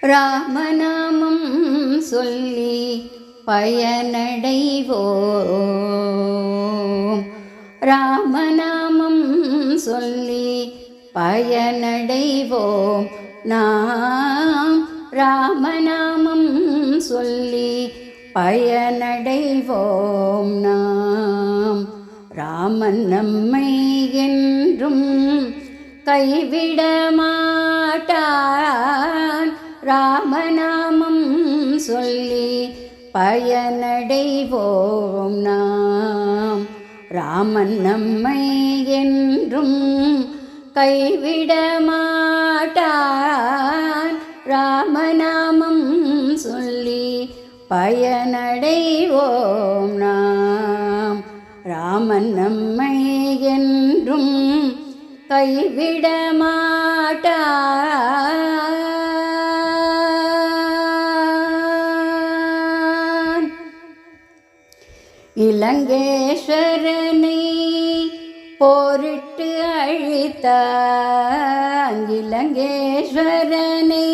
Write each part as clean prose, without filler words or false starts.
ராமநாமம் சொல்லி பயனடைவோம். ராமநாமம் சொல்லி பயனடைவோம். நாம் ராமநாமம் சொல்லி பயனடைவோம். நாம் ராமன் நம்மை என்றும் கைவிட மாட்டான். ராமநாமம் சொல்லி பயனடைவோம். நாம் ராமன் நம்மை என்றும் கைவிட மாட்டான். ராமநாமம் சொல்லி பயனடைவோம். நாம் ராமன் நம்மை என்றும் கைவிட மாட்டான். இலங்கேஸ்வரனை போரிட்டு அழித்தான். இலங்கேஸ்வரனை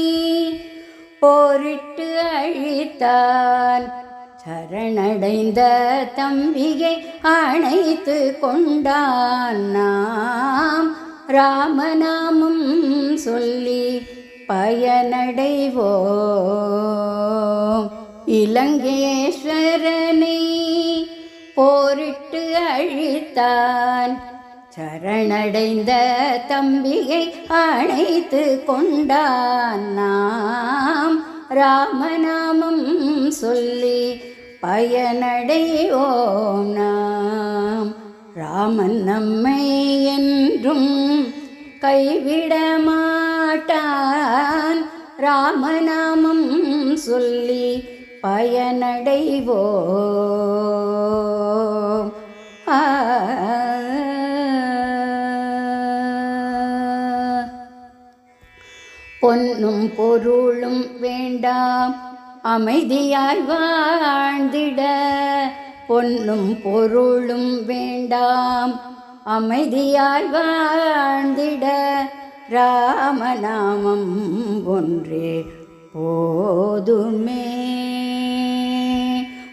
போரிட்டு அழித்தான். சரணடைந்த தம்பியை அணைத்து கொண்டான். நாம் ராமநாமம் சொல்லி பயனடைவோம். இலங்கேஸ்வரனை போரிட்டு அழித்தான். சரணடைந்த தம்பியை அணைத்து கொண்டான். நாம் ராமநாமம் சொல்லி பயனடைவோம். நாம் ராமன் நம்மை என்றும் கைவிட மாட்டான். ராமநாமம் சொல்லி பயனடைவோம். பொன்னும் பொருளும் வேண்டாம் அமைதியாய் வாழ்ந்திட. பொன்னும் பொருளும் வேண்டாம் அமைதியாய் வாழ்ந்திட. ராமநாமம் ஒன்றே போதுமே.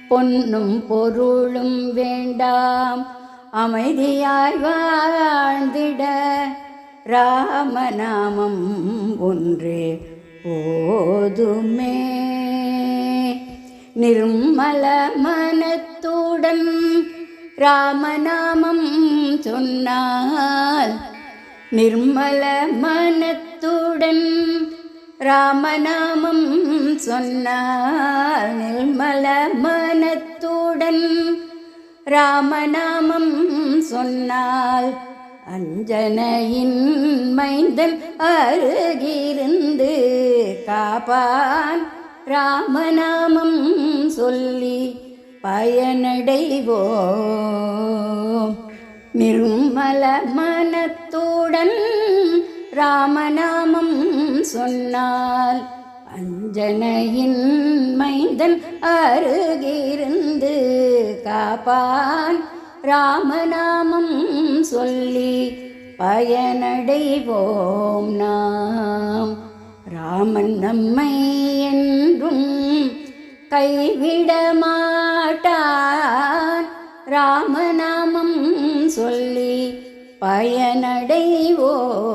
பொன்னும் பொருளும் வேண்டாம் அமைதியாய் வாழ்ந்திட. ராமநாமம் ஒன்றே போதுமே. நிர்மல மனத்துடன் ராமநாமம் சொன்னால். நிர்மல மனத்துடன் ராமநாமம் சொன்னால். நிர்மல மனத்துடன் ராமநாமம் சொன்னால். அஞ்சனையின் மைந்தன் அருகிருந்து காப்பான். ராமநாமம் சொல்லி பயனடைவோம். நிர்மல மனத்துடன் ராமநாமம் சொன்னால். அஞ்சனையின் மைந்தன் அருகிருந்து காப்பான். ராமநாமம் சொல்லி பயனடைவோம். நாம் ராமன் நம்மை என்றும் கைவிட மாட்டான். ராமநாமம் சொல்லி பயனடைவோம்.